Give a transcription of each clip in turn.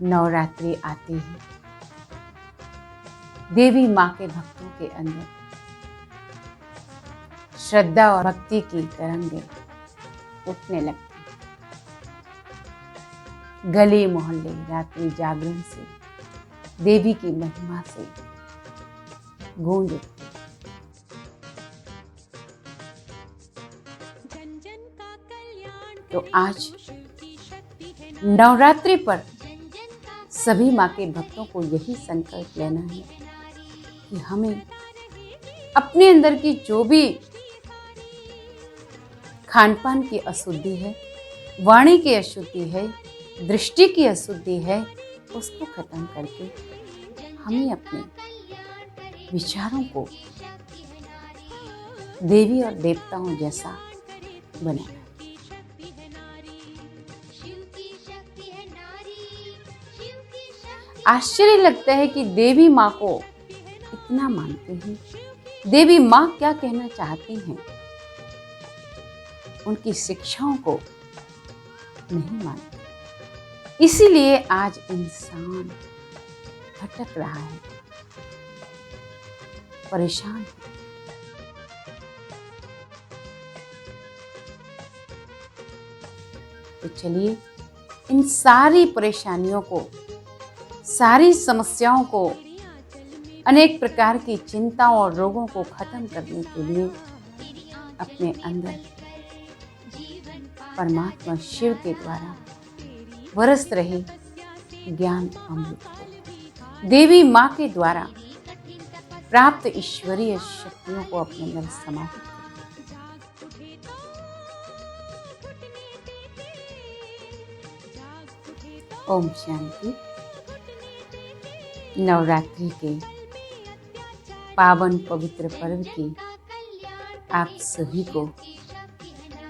नवरात्रि आते ही देवी माँ के भक्तों के अंदर श्रद्धा और भक्ति की तरंगें उठने लगती। गली मोहल्ले रात्रि जागरण से देवी की महिमा से गूंज उठती। तो आज नवरात्रि पर सभी माँ के भक्तों को यही संकल्प लेना है कि हमें अपने अंदर की जो भी खान पान की अशुद्धि है, वाणी की अशुद्धि है, दृष्टि की अशुद्धि है, उसको खत्म करके हमें अपने विचारों को देवी और देवताओं जैसा बनाना। आश्चर्य लगता है कि देवी माँ को इतना मानते हैं, देवी माँ क्या कहना चाहती हैं, उनकी शिक्षाओं को नहीं मानते। इसीलिए आज इंसान भटक रहा है, परेशान है। तो चलिए इन सारी परेशानियों को, सारी समस्याओं को, अनेक प्रकार की चिंताओं और रोगों को खत्म करने के लिए अपने अंदर परमात्मा शिव के द्वारा बरस रहे ज्ञान अमृत को, देवी माँ के द्वारा प्राप्त ईश्वरीय शक्तियों को अपने अंदर समाहित करें। ओम शांति। नवरात्रि के पावन पवित्र पर्व की आप सभी को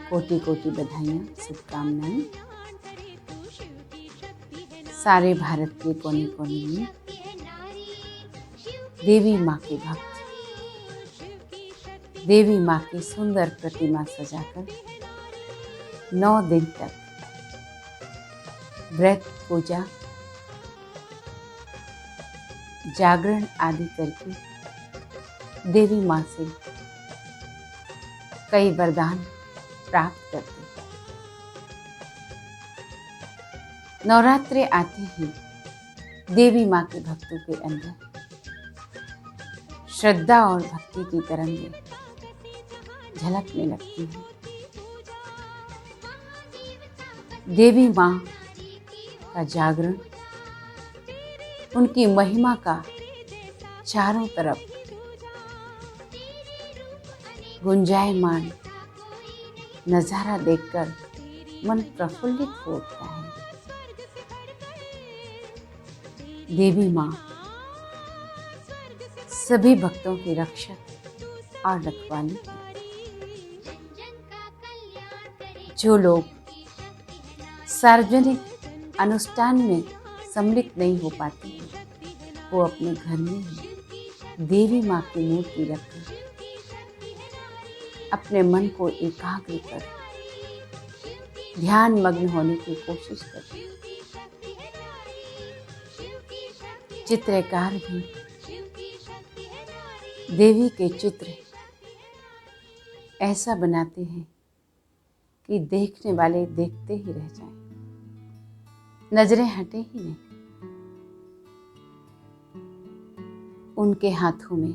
कोटि कोटि बधाइयाँ, शुभकामनाएं। सारे भारत के कोने कोने में देवी माँ के भक्त देवी माँ की सुंदर प्रतिमा सजाकर 9 दिन तक व्रत, पूजा, जागरण आदि करके देवी माँ से कई वरदान प्राप्त करते। नवरात्रि आते ही देवी माँ के भक्तों के अंदर श्रद्धा और भक्ति की तरंगें झलकने लगती हैं। देवी माँ का जागरण, उनकी महिमा का चारों तरफ गुंजायमान नजारा देखकर मन प्रफुल्लित हो उठता है। देवी माँ सभी भक्तों की रक्षक और रखवाली है। जो लोग सार्वजनिक अनुष्ठान में सम्मिलित नहीं हो पाते हैं, वो अपने घर में ही देवी माँ की मूर्ति रखकर अपने मन को एकाग्र कर ध्यान मग्न होने की कोशिश करते हैं। चित्रकार भी देवी के चित्र ऐसा बनाते हैं कि देखने वाले देखते ही रह जाएं, नजरें हटे ही नहीं। उनके हाथों में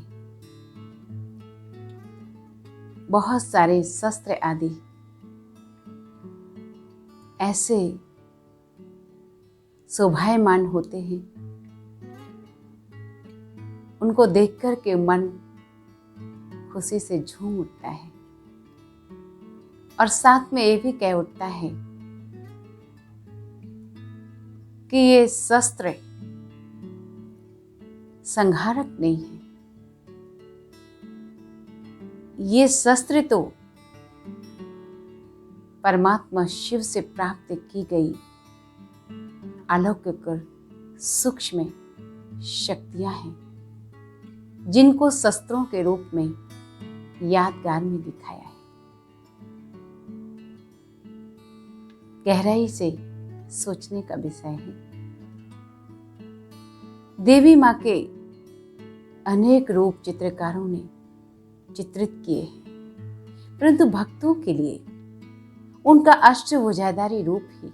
बहुत सारे शस्त्र आदि ऐसे शोभायमान होते हैं, उनको देखकर के मन खुशी से झूम उठता है और साथ में ये भी कह उठता है कि ये शस्त्र संहारक नहीं है, ये शस्त्र तो परमात्मा शिव से प्राप्त की गई अलौकिक और सूक्ष्म शक्तियां हैं, जिनको शस्त्रों के रूप में यादगार में दिखाया है। गहराई से सोचने का विषय है देवी माँ के अनेक रूप चित्रकारों ने चित्रित किए हैं, परंतु भक्तों के लिए उनका अष्टभुजाधारी रूप ही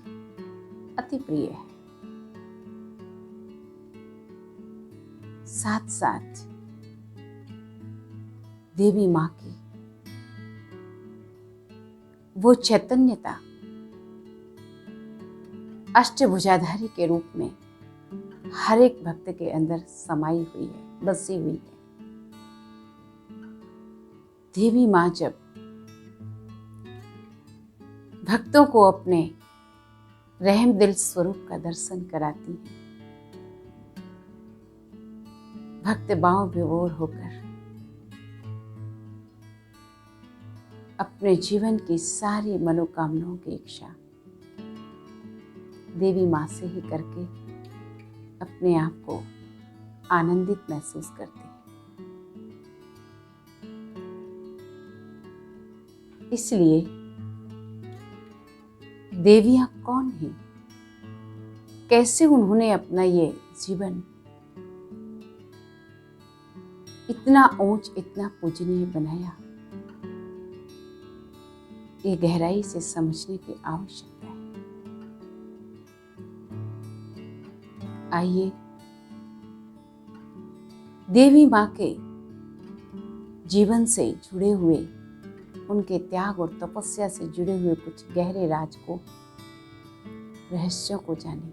अति प्रिय है। साथ साथ देवी माँ की वो चैतन्यता अष्टभुजाधारी के रूप में हर एक भक्त के अंदर समाई हुई है, बसी हुई है। देवी माँ जब भक्तों को अपने रहम दिल स्वरूप का दर्शन कराती है, भक्त बांव विभोर होकर अपने जीवन की सारी मनोकामनाओं की इच्छा देवी माँ से ही करके अपने आप को आनंदित महसूस करते हैं। इसलिए देवियां कौन हैं, कैसे उन्होंने अपना ये जीवन इतना ऊंच, इतना पूजनीय बनाया, ये गहराई से समझने की आवश्यकता है। आइए देवी माँ के जीवन से जुड़े हुए, उनके त्याग और तपस्या से जुड़े हुए कुछ गहरे राज को, रहस्यों को जाने।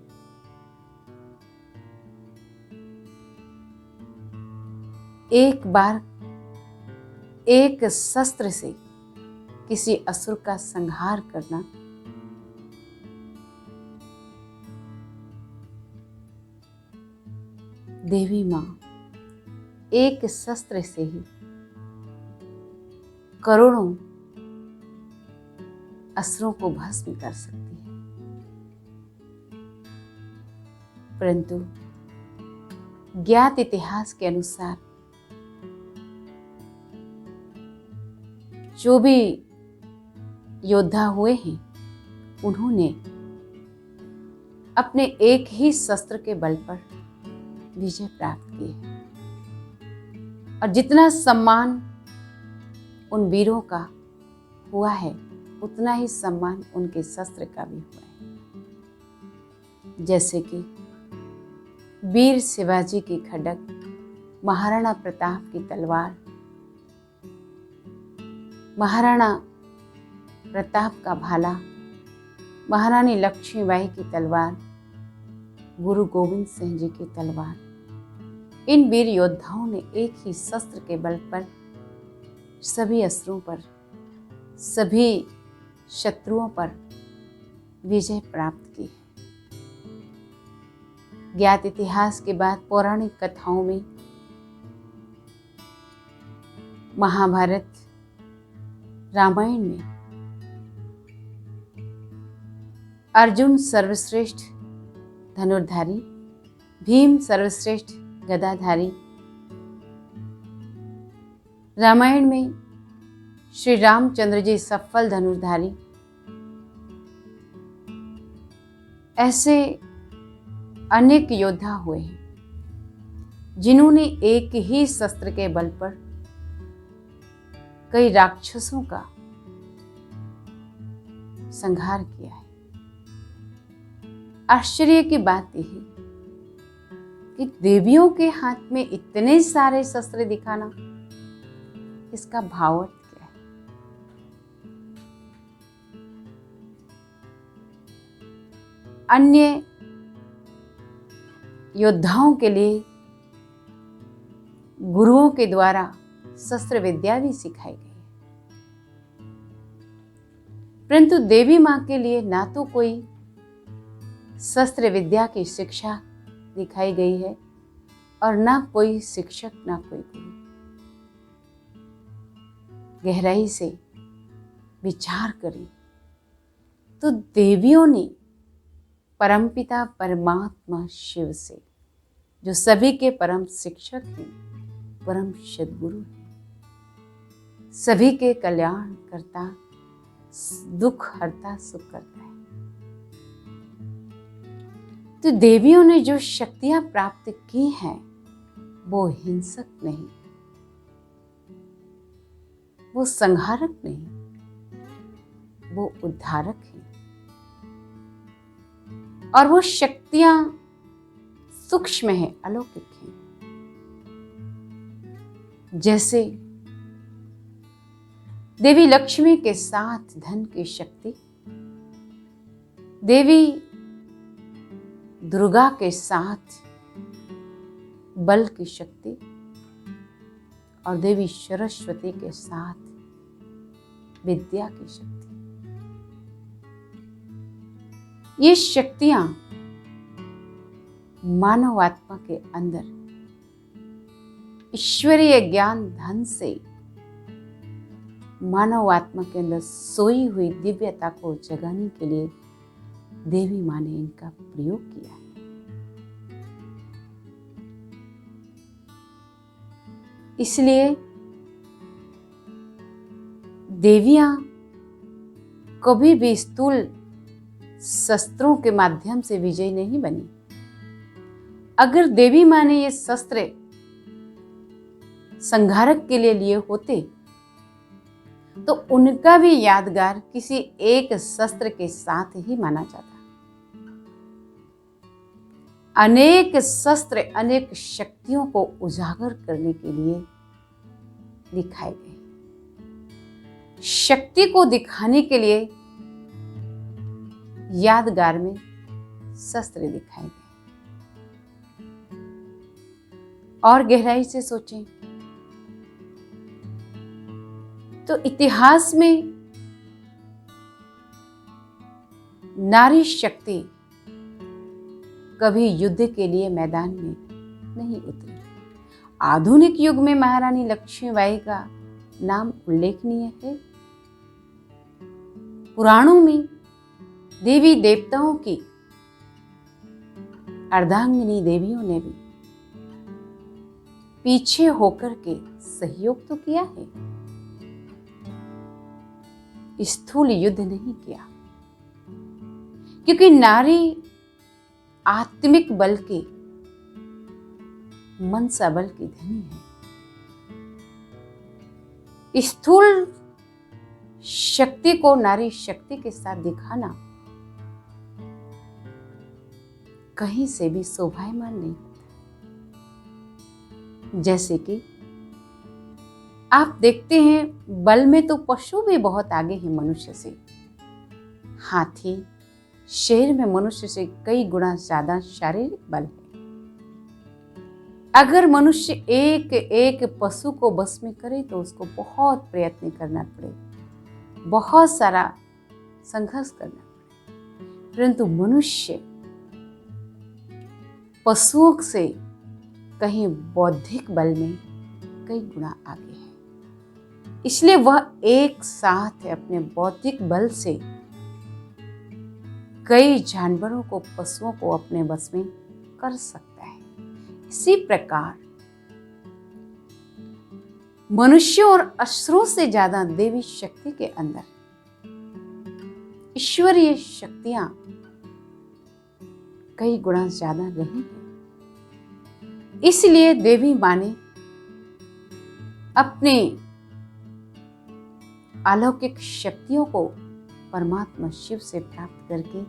एक बार एक शस्त्र से किसी असुर का संहार करना देवी माँ एक शस्त्र से ही करोड़ों असुरों को भस्म कर सकती है, परंतु ज्ञात इतिहास के अनुसार जो भी योद्धा हुए हैं, उन्होंने अपने एक ही शस्त्र के बल पर विजय प्राप्त की है। और जितना सम्मान उन वीरों का हुआ है, उतना ही सम्मान उनके शस्त्र का भी हुआ है। जैसे कि वीर शिवाजी की खड्ग, महाराणा प्रताप की तलवार, महाराणा प्रताप का भाला, महारानी लक्ष्मीबाई की तलवार, गुरु गोविंद सिंह जी की तलवार। इन वीर योद्धाओं ने एक ही शस्त्र के बल पर सभी असुरों पर, सभी शत्रुओं पर विजय प्राप्त की है। ज्ञात इतिहास के बाद पौराणिक कथाओं में महाभारत, रामायण में अर्जुन सर्वश्रेष्ठ धनुर्धारी, भीम सर्वश्रेष्ठ गदाधारी, रामायण में श्री रामचंद्र जी सफल धनुर्धारी, ऐसे अनेक योद्धा हुए हैं जिन्होंने एक ही शस्त्र के बल पर कई राक्षसों का संहार किया है। आश्चर्य की बात यह है कि देवियों के हाथ में इतने सारे शस्त्र दिखाना, इसका भावार्थ क्या है? अन्य योद्धाओं के लिए गुरुओं के द्वारा शस्त्र विद्या भी सिखाई गई है, परंतु देवी माँ के लिए ना तो कोई शस्त्र विद्या की शिक्षा दिखाई गई है और ना कोई शिक्षक, ना कोई गुरु। गहराई से विचार करें तो देवियों ने परमपिता परमात्मा शिव से, जो सभी के परम शिक्षक हैं, परम सद्गुरु हैं, सभी के कल्याण करता, दुख हरता, सुख करता है, तो देवियों ने जो शक्तियां प्राप्त की हैं वो हिंसक नहीं, वो संहारक नहीं, वो उद्धारक है। और वो शक्तियां सूक्ष्म है, अलौकिक है। जैसे देवी लक्ष्मी के साथ धन की शक्ति, देवी दुर्गा के साथ बल की शक्ति और देवी सरस्वती के साथ विद्या की शक्ति। ये शक्तियां मानव आत्मा के अंदर ईश्वरीय ज्ञान धन से मानव आत्मा के अंदर सोई हुई दिव्यता को जगाने के लिए देवी माँ ने इनका प्रयोग किया है। इसलिए देवियां कभी भी स्थूल शस्त्रों के माध्यम से विजयी नहीं बनी। अगर देवी माँ ने ये शस्त्र संहारक के लिए लिए होते तो उनका भी यादगार किसी एक शस्त्र के साथ ही माना जाता। अनेक शस्त्र अनेक शक्तियों को उजागर करने के लिए दिखाए गए। शक्ति को दिखाने के लिए यादगार में शस्त्र दिखाए गए। और गहराई से सोचें तो इतिहास में नारी शक्ति कभी युद्ध के लिए मैदान में नहीं उतरी। आधुनिक युग में महारानी लक्ष्मीबाई का नाम उल्लेखनीय है। पुराणों में देवी देवताओं की अर्धांगिनी देवियों ने भी पीछे होकर के सहयोग तो किया है, स्थूल युद्ध नहीं किया। क्योंकि नारी आत्मिक बल की, मनसा बल की धनी है। स्थूल शक्ति को नारी शक्ति के साथ दिखाना कहीं से भी शोभायमान नहीं होता। जैसे कि आप देखते हैं बल में तो पशु भी बहुत आगे हैं मनुष्य से। हाथी शेर में मनुष्य से कई गुना ज्यादा शारीरिक बल है। अगर मनुष्य एक एक पशु को बस में करे तो उसको बहुत प्रयत्न करना पड़े, बहुत सारा संघर्ष करना पड़े। परंतु मनुष्य पशुओं से कहीं बौद्धिक बल में कई गुना आगे है। इसलिए वह एक साथ अपने बौद्धिक बल से कई जानवरों को, पशुओं को अपने बस में कर सकता है। इसी प्रकार मनुष्य और असुरों से ज्यादा देवी शक्ति के अंदर ईश्वरीय शक्तियां कई गुना ज्यादा रही हैं। इसलिए देवी मां ने अपने अलौकिक शक्तियों को परमात्मा शिव से प्राप्त करके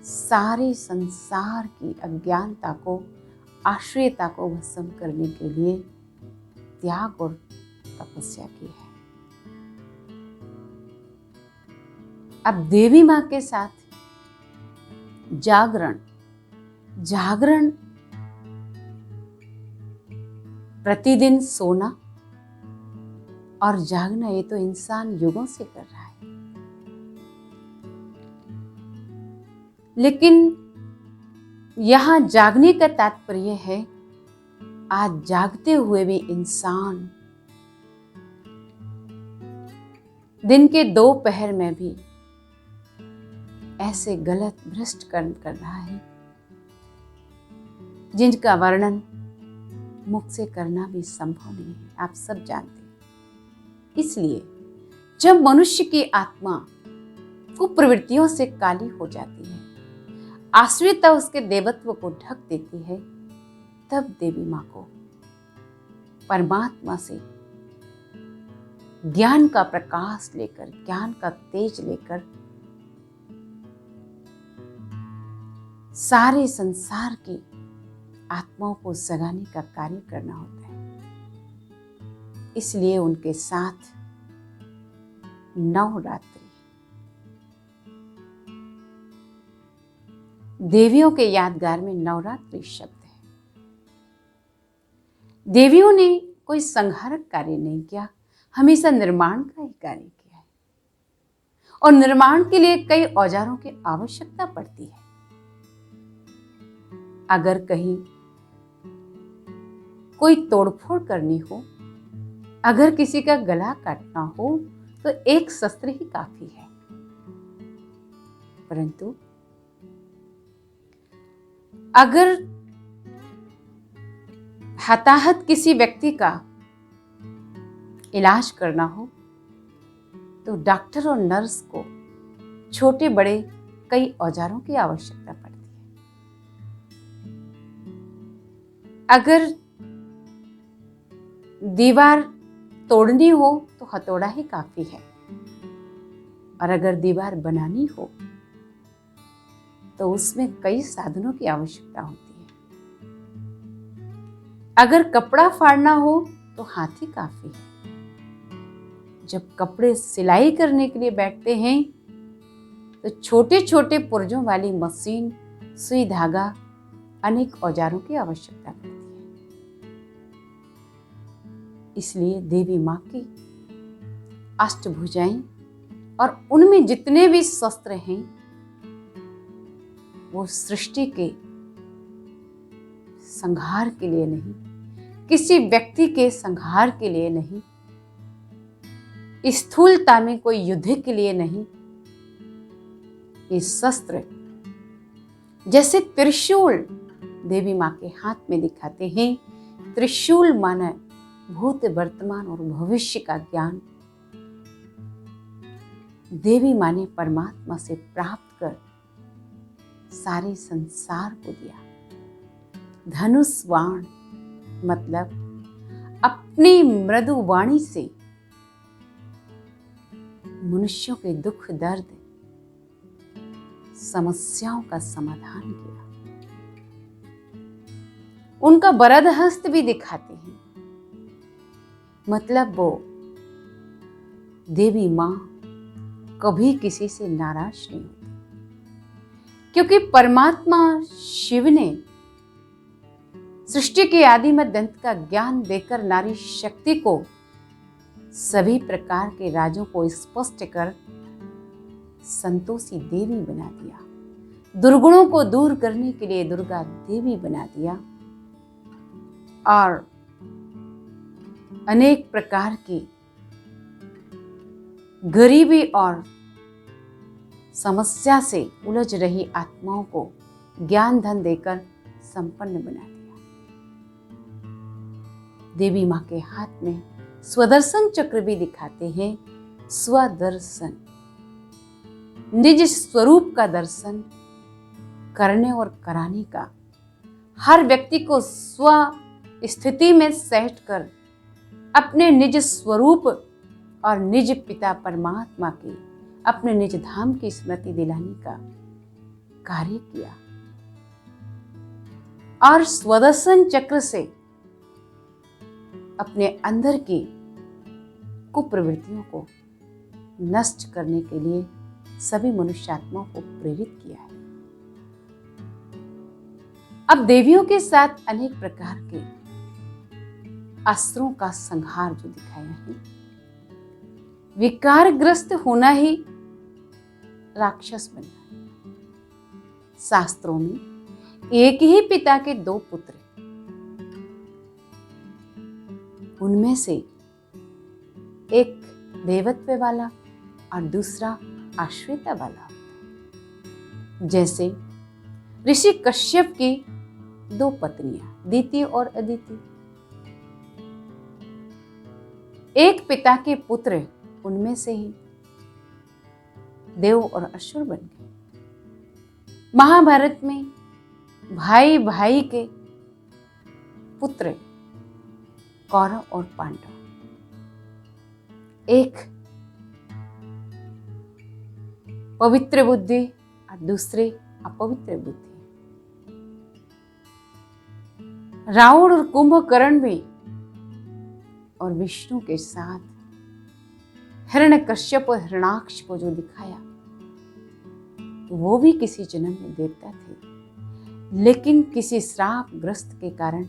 सारे संसार की अज्ञानता को, आश्रयता को भस्म करने के लिए त्याग और तपस्या की है। अब देवी मां के साथ जागरण प्रतिदिन सोना और जागना, ये तो इंसान युगों से कर रहा है। लेकिन यहां जागने का तात्पर्य है आज जागते हुए भी इंसान दिन के 2 पहर में भी ऐसे गलत भ्रष्ट कर्म कर रहा है जिनका वर्णन मुख से करना भी संभव नहीं है। आप सब जानते हैं। इसलिए जब मनुष्य की आत्मा कुप्रवृत्तियों से काली हो जाती है, आश्रितता उसके देवत्व को ढक देती है, तब देवी माँ को परमात्मा से ज्ञान का प्रकाश लेकर, ज्ञान का तेज लेकर सारे संसार की आत्माओं को जगाने का कार्य करना होता है। इसलिए उनके साथ नवरात्रि, देवियों के यादगार में नवरात्रि शब्द है। देवियों ने कोई संहारक कार्य नहीं किया, हमेशा निर्माण का ही कार्य किया है। और निर्माण के लिए कई औजारों की आवश्यकता पड़ती है। अगर कहीं कोई तोड़फोड़ करनी हो, अगर किसी का गला काटना हो, तो एक शस्त्र ही काफी है। परंतु अगर हताहत किसी व्यक्ति का इलाज करना हो, तो डॉक्टर और नर्स को छोटे बड़े कई औजारों की आवश्यकता पड़ती है। अगर दीवार तोड़नी हो तो हथौड़ा ही काफी है, और अगर दीवार बनानी हो तो उसमें कई साधनों की आवश्यकता होती है। अगर कपड़ा फाड़ना हो तो हाथ ही काफी है। जब कपड़े सिलाई करने के लिए बैठते हैं तो छोटे छोटे पुर्जों वाली मशीन, सुई धागा, अनेक औजारों की आवश्यकता पड़ती है। इसलिए देवी माँ की अष्टभुजाएं और उनमें जितने भी शस्त्र हैं, वो सृष्टि के संहार के लिए नहीं, किसी व्यक्ति के संहार के लिए नहीं, स्थूलता में कोई युद्ध के लिए नहीं। ये शस्त्र जैसे त्रिशूल देवी माँ के हाथ में दिखाते हैं। त्रिशूल माना भूत, वर्तमान और भविष्य का ज्ञान देवी माँ ने परमात्मा से प्राप्त कर सारे संसार को दिया। धनुष बाण मतलब अपनी मृदु वाणी से मनुष्यों के दुख, दर्द, समस्याओं का समाधान किया। उनका वरद हस्त भी दिखाते हैं, मतलब वो देवी माँ कभी किसी से नाराज नहीं होती, क्योंकि परमात्मा शिव ने सृष्टि के आदि मध्य अंत का ज्ञान देकर नारी शक्ति को सभी प्रकार के राजों को स्पष्ट कर संतोषी देवी बना दिया। दुर्गुणों को दूर करने के लिए दुर्गा देवी बना दिया, और अनेक प्रकार की गरीबी और समस्या से उलझ रही आत्माओं को ज्ञान धन देकर संपन्न बना दिया। देवी माँ के हाथ में स्वदर्शन चक्र भी दिखाते हैं। स्वदर्शन, निज स्वरूप का दर्शन करने और कराने का, हर व्यक्ति को स्व स्थिति में सेट कर अपने निज स्वरूप और निज पिता परमात्मा की, अपने निज धाम की स्मृति दिलाने का कार्य किया। और स्वदर्शन चक्र से अपने अंदर की कुप्रवृत्तियों को नष्ट करने के लिए सभी मनुष्यात्माओं को प्रेरित किया है। अब देवियों के साथ अनेक प्रकार के अस्त्रों का संहार जो दिखाया है, विकारग्रस्त होना ही राक्षस बनना है। शास्त्रों में एक ही पिता के दो पुत्र, उनमें से एक देवत्व वाला और दूसरा आश्रिता वाला होता है। जैसे ऋषि कश्यप की दो पत्नियां, दिति और अदिति, एक पिता के पुत्र उनमें से ही देव और असुर बन गए। महाभारत में भाई भाई के पुत्र कौरव और पांडव, एक पवित्र बुद्धि और दूसरे अपवित्र बुद्धि। रावण और कुंभकर्ण भी और विष्णु के साथ हिरण्यकश्यप और हिरण्याक्ष को जो दिखाया, वो भी किसी जन्म में देवता थे, लेकिन किसी श्राप ग्रस्त के कारण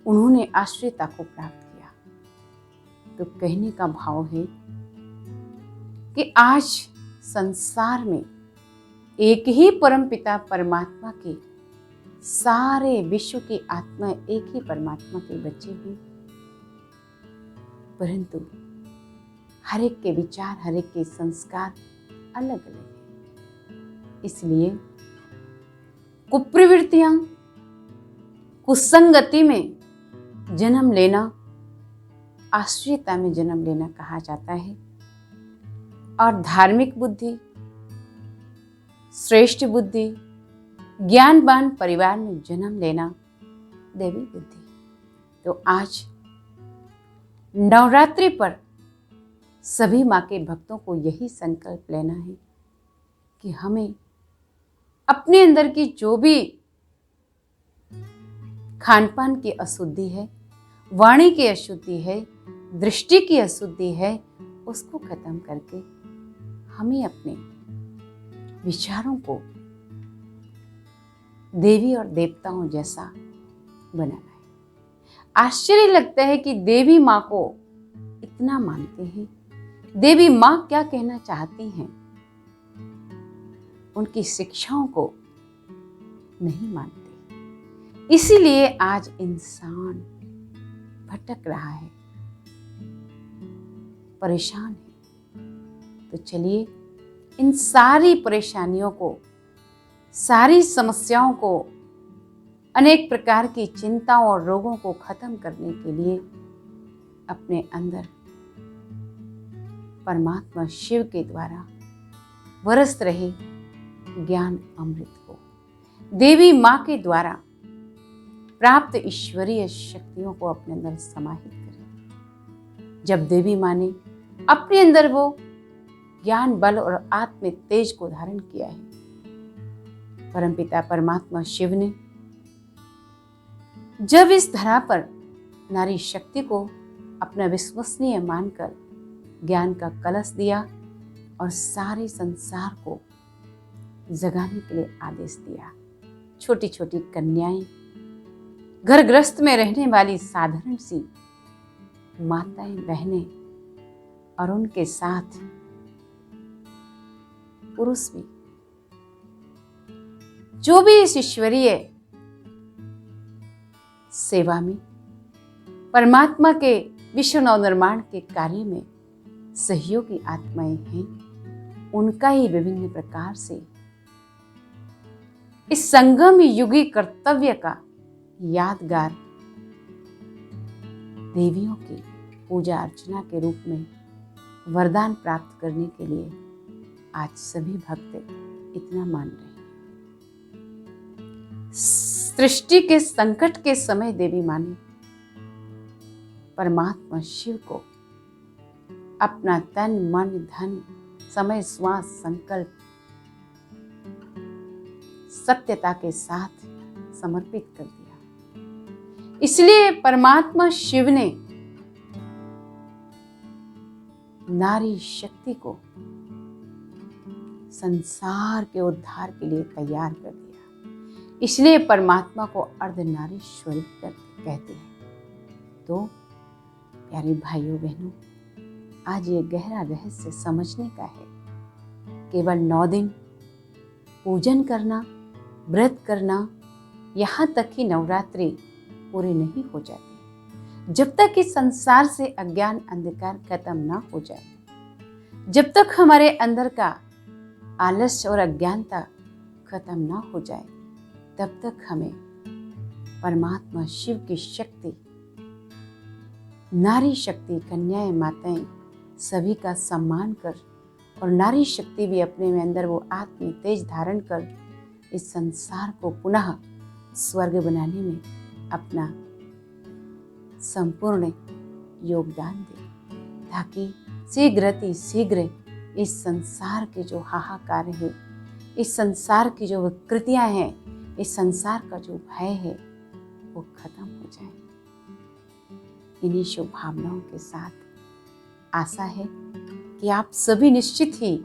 उन्होंने आश्रयता को प्राप्त किया। तो कहने का भाव है कि आज संसार में एक ही परमपिता परमात्मा के सारे विश्व की आत्मा एक ही परमात्मा के बच्चे हैं, परंतु हर एक के विचार, हर एक के संस्कार अलग अलग हैं। इसलिए कुप्रवृत्तियां, कुसंगति में जन्म लेना आश्रयता में जन्म लेना कहा जाता है, और धार्मिक बुद्धि, श्रेष्ठ बुद्धि, ज्ञानवान परिवार में जन्म लेना देवी बुद्धि। तो आज नवरात्रि पर सभी माँ के भक्तों को यही संकल्प लेना है कि हमें अपने अंदर की जो भी खान पान की अशुद्धि है, वाणी की अशुद्धि है, दृष्टि की अशुद्धि है, उसको खत्म करके हमें अपने विचारों को देवी और देवताओं जैसा बनाना है। आश्चर्य लगता है कि देवी माँ को इतना मानते हैं, देवी माँ क्या कहना चाहती हैं, उनकी शिक्षाओं को नहीं मानते। इसीलिए आज इंसान भटक रहा है, परेशान है। तो चलिए इन सारी परेशानियों को, सारी समस्याओं को, अनेक प्रकार की चिंताओं और रोगों को खत्म करने के लिए अपने अंदर परमात्मा शिव के द्वारा बरस रहे ज्ञान अमृत को, देवी माँ के द्वारा प्राप्त ईश्वरीय शक्तियों को अपने अंदर समाहित करें। जब देवी माँ ने अपने अंदर वो ज्ञान, बल और आत्म तेज को धारण किया है, परमपिता परमात्मा शिव ने जब इस धरा पर नारी शक्ति को अपना विश्वसनीय मानकर ज्ञान का कलश दिया और सारे संसार को जगाने के लिए आदेश दिया। छोटी छोटी कन्याएं, घर गृहस्थ में रहने वाली साधारण सी माताएं, बहनें और उनके साथ पुरुष भी, जो भी इस ईश्वरीय सेवा में, परमात्मा के विश्व नवनिर्माण के कार्य में सहयोगी आत्माएं हैं, उनका ही विभिन्न प्रकार से इस संगम युगी कर्तव्य का यादगार देवियों की पूजा अर्चना के रूप में वरदान प्राप्त करने के लिए आज सभी भक्त इतना मान रहे हैं। सृष्टि के संकट के समय देवी माँ ने परमात्मा शिव को अपना तन, मन, धन, समय, श्वास, संकल्प सत्यता के साथ समर्पित कर दिया। इसलिए परमात्मा शिव ने नारी शक्ति को संसार के उद्धार के लिए तैयार कर दिया। इसलिए परमात्मा को अर्धनारीश्वरी कहते हैं। तो प्यारे भाइयों बहनों, आज ये गहरा रहस्य समझने का है। केवल 9 दिन पूजन करना, व्रत करना, यहाँ तक कि नवरात्रि पूरे नहीं हो जाते जब तक इस संसार से अज्ञान अंधकार खत्म ना हो जाए, जब तक हमारे अंदर का आलस्य और अज्ञानता खत्म ना हो जाए, तब तक हमें परमात्मा शिव की शक्ति, नारी शक्ति, कन्याएं, माताएं सभी का सम्मान कर और नारी शक्ति भी अपने में अंदर वो आत्म तेज धारण कर इस संसार को पुनः स्वर्ग बनाने में अपना संपूर्ण योगदान दे, ताकि शीघ्र इस संसार के जो हाहाकार है, इस संसार की जो विकृतियां हैं, इस संसार का जो भय है वो खत्म हो जाए। इन्हीं शुभ भावनाओं के साथ आशा है कि आप सभी निश्चित ही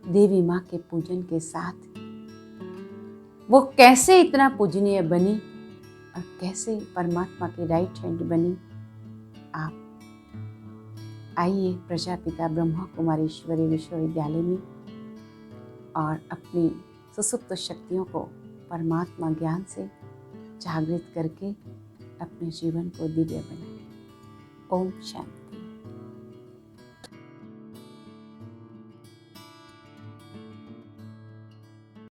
देवी माँ के पूजन के साथ वो कैसे इतना पूजनीय बनी और कैसे परमात्मा की राइट हैंड बनी, आप आइए प्रजापिता ब्रह्मा कुमारेश्वरी विश्वविद्यालय में और अपनी सुसुप्त शक्तियों को परमात्मा ज्ञान से जागृत करके अपने जीवन को दिव्य बनाएं। ओम शांति।